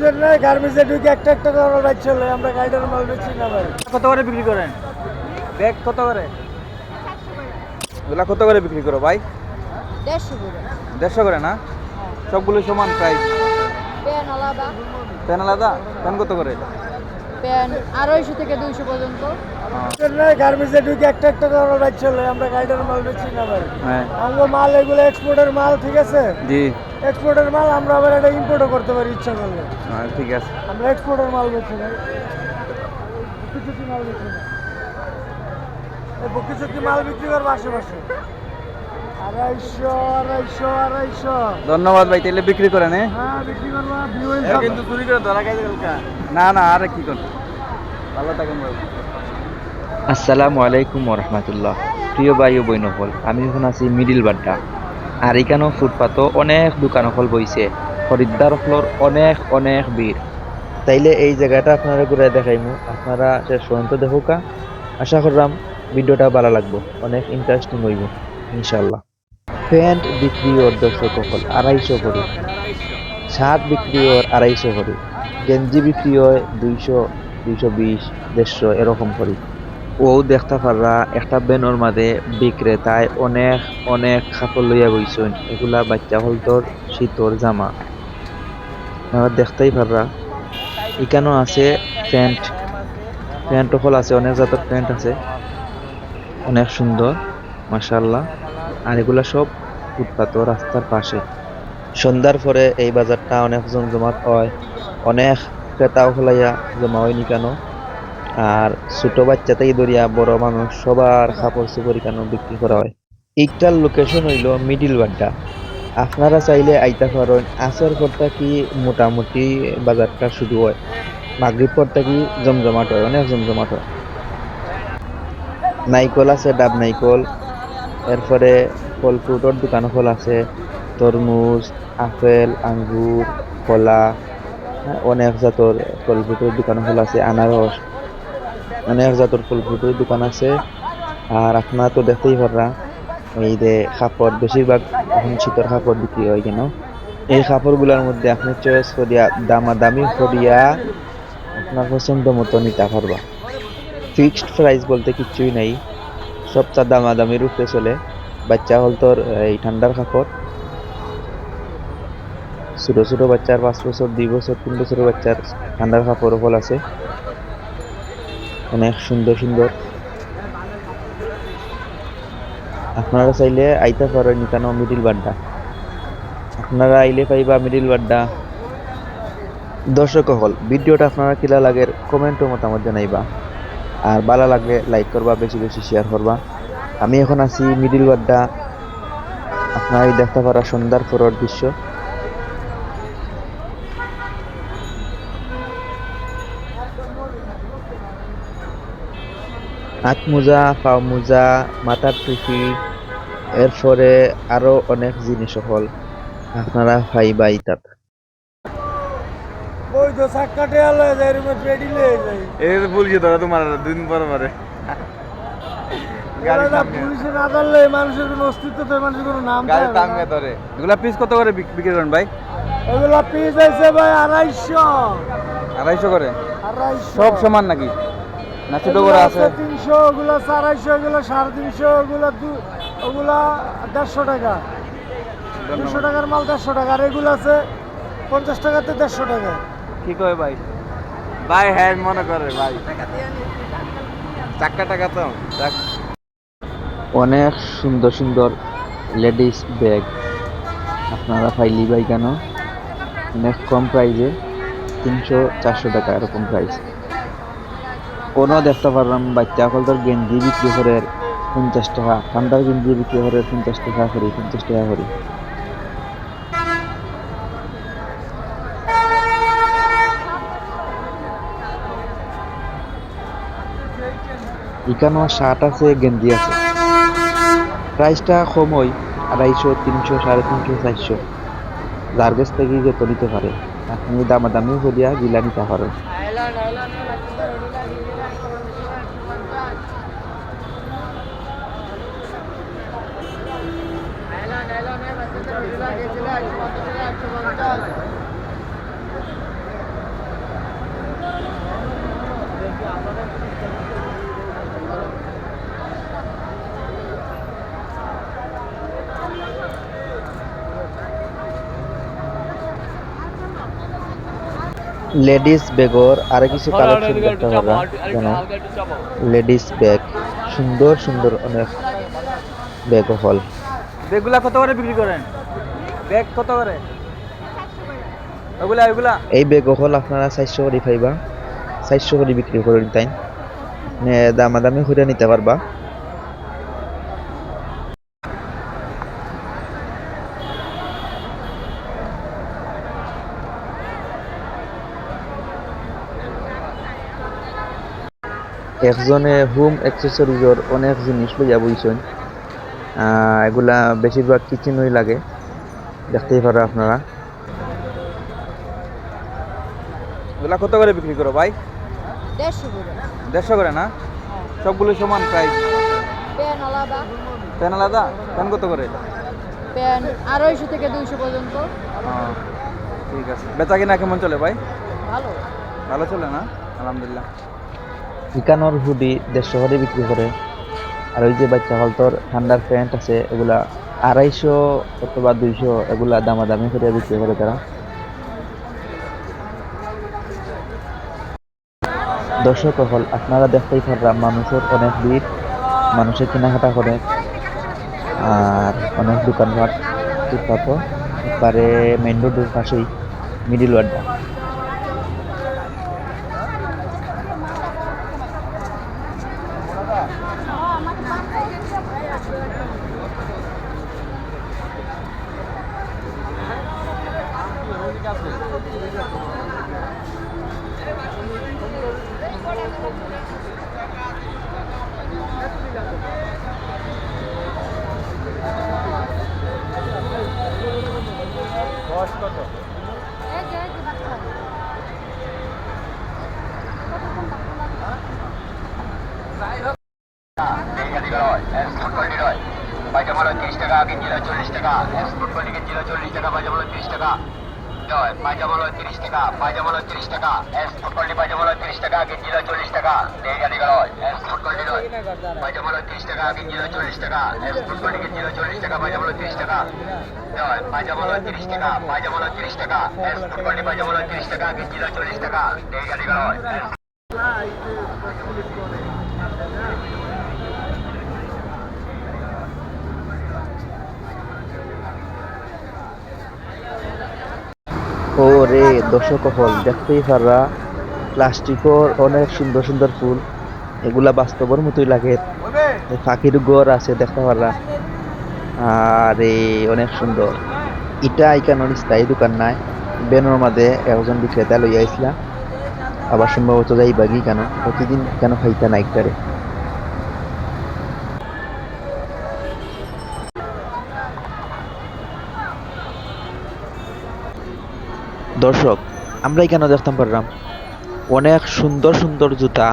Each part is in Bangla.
প্রয়োজন নাই, গার্মেন্টসে ঢুকে একটা একটা করে বাইক চলে, আমরা গাড়িটার মাল বেচি না ভাই। কত করে বিক্রি করেন? ব্যাগ কত করে? এগুলা কত করে বিক্রি করো ভাই? 150 করে। 150 করে না? সবগুলো সমান প্রাইস? প্যান আলাদা। প্যান আলাদা? প্যান কত করে? প্যান 250 থেকে 200 পর্যন্ত। প্রয়োজন নাই, গার্মেন্টসে ঢুকে একটা একটা করে বাইক চলে, আমরা গাড়িটার মাল বেচি না ভাই। হ্যাঁ আমরা মাল এগুলো এক্সপোর্টের মাল, ঠিক আছে? জি, এক্সপোর্টের মাল আমরা আবার এটা ইম্পোর্টও করতে পারি ইচ্ছা করলে। হ্যাঁ ঠিক আছে। আমরা এক্সপোর্টের মাল বেচি না, কিছু কি মাল বেচি না, কিছু কি মাল বিক্রি করবো আশেপাশে। 250, ধন্যবাদ ভাই, তাহলে বিক্রি করেন। হ্যাঁ বিক্রি করবো। কিন্তু চুরি করে ধরা খাইছে কালকা। না না, আর কি কর, ভালো থাকেন ভাই। আসসালামু আলাইকুম রহমতুল্লাহ। প্রিয় ভাই ও বইন হল, আমি এখন আছি মিডিল বাড্ডা। আর এখানেও ফুটপাতও অনেক দোকান হল বইছে, খরিদ্দার হলর অনেক অনেক ভিড়। তাইলে এই জায়গাটা আপনারা ঘুরে দেখাইমু, আপনারা শেষ পর্যন্ত দেখুকা। আশা করলাম ভিডিওটা ভালো লাগবো, অনেক ইন্টারেস্টিং হইব ইনশাল্লাহ। প্যান্ট বিক্রি ওর দর্শক হল 250 করে, শার্ট বিক্রি ওর 250 করে, গেঞ্জি বিক্রি হয় 200, 220, 150 এরকম করে। ও দেখতে পাররা একটা ব্যানর মাঝে বিক্রেতায় অনেক অনেক কাপড় লইয়া বইছেন। এগুলা বাচ্চা হলতর শীতর জামা, আপনারা দেখতেই পাররা। এখানেও আছে প্যান্ট, প্যান্ট হল আছে, অনেক জাতের প্যান্ট আছে, অনেক সুন্দর মাশাআল্লাহ। আর এগুলা সব ফুটপাত রাস্তার পাশে। সন্ধ্যার পরে এই বাজারটা অনেক জমজমাট হয়, অনেক ক্রেতাও হলাইয়া জমা হয় নিকানো। আর ছোট বাচ্চা থেকে ধরিয়া বড় মানুষ সবার কাপড় চোপড় কেন বিক্রি করা হয়। এইটার লোকেশন হইল মিডিল বাড্ডা। আপনারা চাইলে আইতা পারেন। আসর পরটা কি মোটামুটি বাজারটা শুরু হয়, মাগরিব পরটা কি জমজমাট হয়, অনেক জমজমাট হয়। নাইকল আছে, ডাব নাইকল। এরপরে ফল ফ্রুটর দোকান ফল আছে, তরমুজ, আপেল, আঙ্গুর, কলা, অনেক জাতর ফল ফ্রুটের দোকান ফল আছে, আনারস, অনেক জাতের ফল ফ্রুটের দোকান আছে। আর আপনারা তো দেখতেই পাররা এই যে কাপড়, বেশিরভাগ এখন শীতের কাপড় বিক্রি হয় কেন। এই কাপড় গুলার মধ্যে আপনি চয়েস করিয়া দামাদামি করিয়া আপনার পছন্দ মতো নিতে পারবা। ফিক্সড প্রাইস বলতে কিচ্ছুই নাই, সবটা দামাদামির উপরে চলে। বাচ্চা হল তোর এই ঠান্ডার কাপড়, ছোট ছোট বাচ্চার 5 বছর, 2 বছর, 3 বছরের বাচ্চার ঠান্ডার কাপড় হল আছে, অনেক সুন্দর সুন্দর। আপনারা চাইলে আইতে পারেন কেন মিডিল বাড্ডা। আপনারা আইলে পাইবা মিডিল বাড্ডা। দর্শক হল, ভিডিওটা আপনারা কিলা লাগে কমেন্টও মতামত জানাইবা। আর ভালো লাগলে লাইক করবা, বেশি বেশি শেয়ার করবা। আমি এখন আছি মিডিল বাড্ডা, আপনারা দেখতে পারা সন্ধ্যার পরের দৃশ্য। হাত মোজা, পাও মোজা, মাথার টুপি, এরপরে আরো অনেক জিনিস হল আপনারা পাইবা ইতাত। ওই তো সাক্কাটে আলো যায়, রুমে পেডি লয়ে যায়। এই তো বলছি ধরা তোমার 2 দিন পরে পরে গাড়ি সামনে, পুলিশে না ধরলে মানুষের কোনো অস্তিত্ব, তো মানুষের কোনো নাম গাড়ি থাকবে টাঙ্গে না। ধরে। এগুলা পিস কত করে বিক্রি করেন ভাই? এগুলা পিস আছে ভাই 250, 250 করে? 250 সব সমান নাকি, না ছোট করে আছে? 300, ওগুলা 450, ওগুলা 350, ওগুলা 150 টাকা। 200 টাকার মাল 150 টাকা, আর এগুলো আছে 50 টাকাতে 150 টাকা। কি কয় ভাই? ভাই হ্যাঁ মনে করে ভাই, চাক্কা টাকা তো যাক। অনেক সুন্দর সুন্দর লেডিস ব্যাগ আপনারা পাইলি ভাই কেন, অনেক কম প্রাইসে, 300, 400 টাকা এরকম প্রাইস। কোনো দেখতে পারলাম বাচ্চা সকলদের গেঞ্জি বিক্রি করে 50 টাকা, ঠান্ডার গেঞ্জি বিক্রি করে 50 টাকা করে, 50 টাকা করে। এখানেও শার্ট আছে, গেঞ্জি আছে, প্রাইসটা কম হয় 250, 300, 350, 400, যার কাছ থেকে যত নিতে পারে। আপনি দামাদামিও করিয়া গিলা নিতে পারেন। লেডিস ব্যাগর আরো কিছু কালেকশন দেখতে পারা যেন লেডিস ব্যাগ সুন্দর সুন্দর অনেক ব্যাগ হল। ব্যাগগুলা কত করে বিক্রি করেন? ব্যাগ কত করে? ওগুলা ওগুলা এই ব্যাগ হল আপনারা 400 করে পাইবা, 400 করে বিক্রি করে তাই দামাদামি করে নিতে পারবা। একজনে হোম অ্যাক্সেসরিজর অনেক জিনিস লইয়া বইছেন। এগুলা বেশিরভাগ কিচেনই লাগে, দেখতেই পারো আপনারা। ওগুলা কত করে বিক্রি করো ভাই? 150 করে। 150 করে না? সবগুলো সমান প্রাইস? প্যান আলাদা। প্যান আলাদা? প্যান কত করে? প্যান 250 থেকে 200 পর্যন্ত। ঠিক আছে। বেচা কিনা কেমন চলে ভাই? ভালো। ভালো চলে না? আলহামদুলিল্লাহ। ইকানোর হুডি 150 করে বিক্রি করে। আর ওই যে বাচ্চা হলতর ঠান্ডার প্যান্ট আছে এগুলা 250 অথবা 200 এগুলা দামাদামি করে বিক্রি করে তারা। দর্শক হল আপনারা দেখতেই পারলাম মানুষের অনেক ভিড়, মানুষের কেনাকাটা করে আর অনেক দোকানপাট ফুটপাত এবারে মেইন রোডের পাশেই মিডিল আড্ডা। পায়জামা 30 টাকা, গেঞ্জি 40 টাকা, এক্সপোর্ট কোয়ালিটি গেঞ্জি 40 টাকা, পায়জামা 30 টাকা। পায়জামা 30 টাকা, পায়জামা 30 টাকা, এক্সপোর্ট কোয়ালিটি পায়জামা 30 টাকা, গেঞ্জি 40 টাকা। দেখালি গেল এক্সপোর্ট কোয়ালিটি নয়। পায়জামা 30 টাকা, গেঞ্জি 40 টাকা, এক্সপোর্ট কোয়ালিটি গেঞ্জি 40 টাকা, পায়জামা 30 টাকা। পায়জামা 30 টাকা, পায়জামা 30 টাকা, এক্সপোর্ট কোয়ালিটি পায়জামা 30 টাকা, গেঞ্জি 40 টাকা। দেখালি গেল ও রে দর্শক হল দেখতেই পাররা প্লাস্টিকর অনেক সুন্দর সুন্দর ফুল, এগুলা বাস্তবর মতোই লাগে। পাখির ঘর আছে দেখতে পাররা, আর অনেক সুন্দর। ইটা ইকানোর স্থায়ী দোকান নাই, বেনোর মাঝে একজন বিক্রেতা লইয়া আইসলা, আবার সম্ভবত যাইবা কি কেন প্রতিদিন কেন খাইতা না একটারে। দর্শক আমরা এখানে দেখতাম পারলাম অনেক সুন্দর সুন্দর জুতা,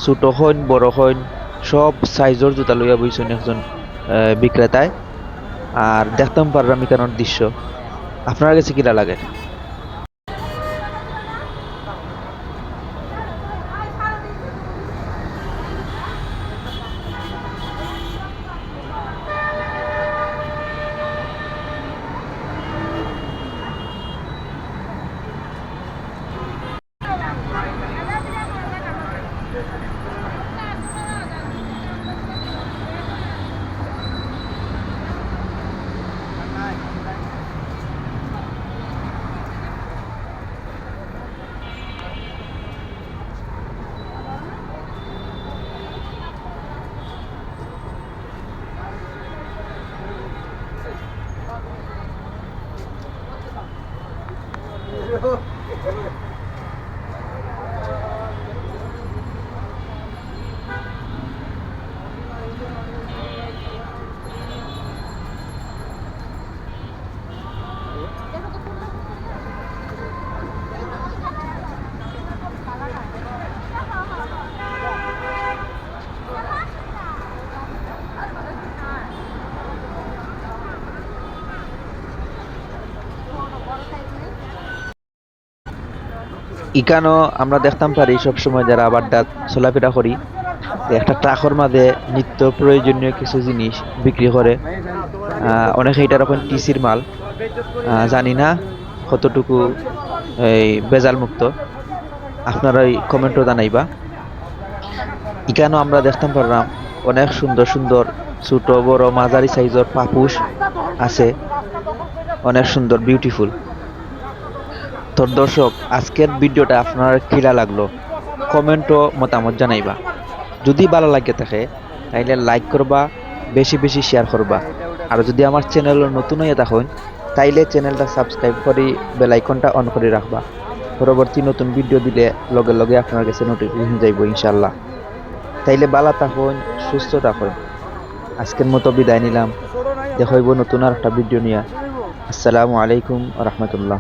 ছোট হইন বড় হইন সব সাইজের জুতা লইয়া বইছেন একজন বিক্রেতায়। আর দেখতাম পারলাম এখানের দৃশ্য, আপনার কাছে কিরা লাগে? ইকানো আমরা দেখতাম পারি সবসময় যারা আবারটা চলাফেরা করি একটা ট্রাকের মাঝে নিত্য প্রয়োজনীয় কিছু জিনিস বিক্রি করে। অনেকে এটা এখন টিসির মাল, জানি না কতটুকু এই বেজাল মুক্ত আপনারাই কমেন্টও জানাইবা। এখানেও আমরা দেখতে পারলাম অনেক সুন্দর সুন্দর ছোট বড় মাঝারি সাইজের পাপুস আছে, অনেক সুন্দর বিউটিফুল। তো দর্শক, আজকের ভিডিওটা আপনার কিরা লাগলো কমেন্টও মতামত জানাইবা। যদি ভালো লাগে থাকে তাইলে লাইক করবা, বেশি বেশি শেয়ার করবা। আর যদি আমার চ্যানেল নতুন হয়ে থাকেন তাইলে চ্যানেলটা সাবস্ক্রাইব করে বেল আইকনটা অন করে রাখবা। পরবর্তী নতুন ভিডিও দিলে লগে লগে আপনার কাছে নোটিফিকেশন যাইব ইনশাল্লাহ। তাইলে ভালো থাকুন, সুস্থ থাকুন। আজকের মতো বিদায় নিলাম, দেখা হইব নতুন আর একটা ভিডিও নিয়ে। আসসালামু আলাইকুম ওয়া রাহমাতুল্লাহ।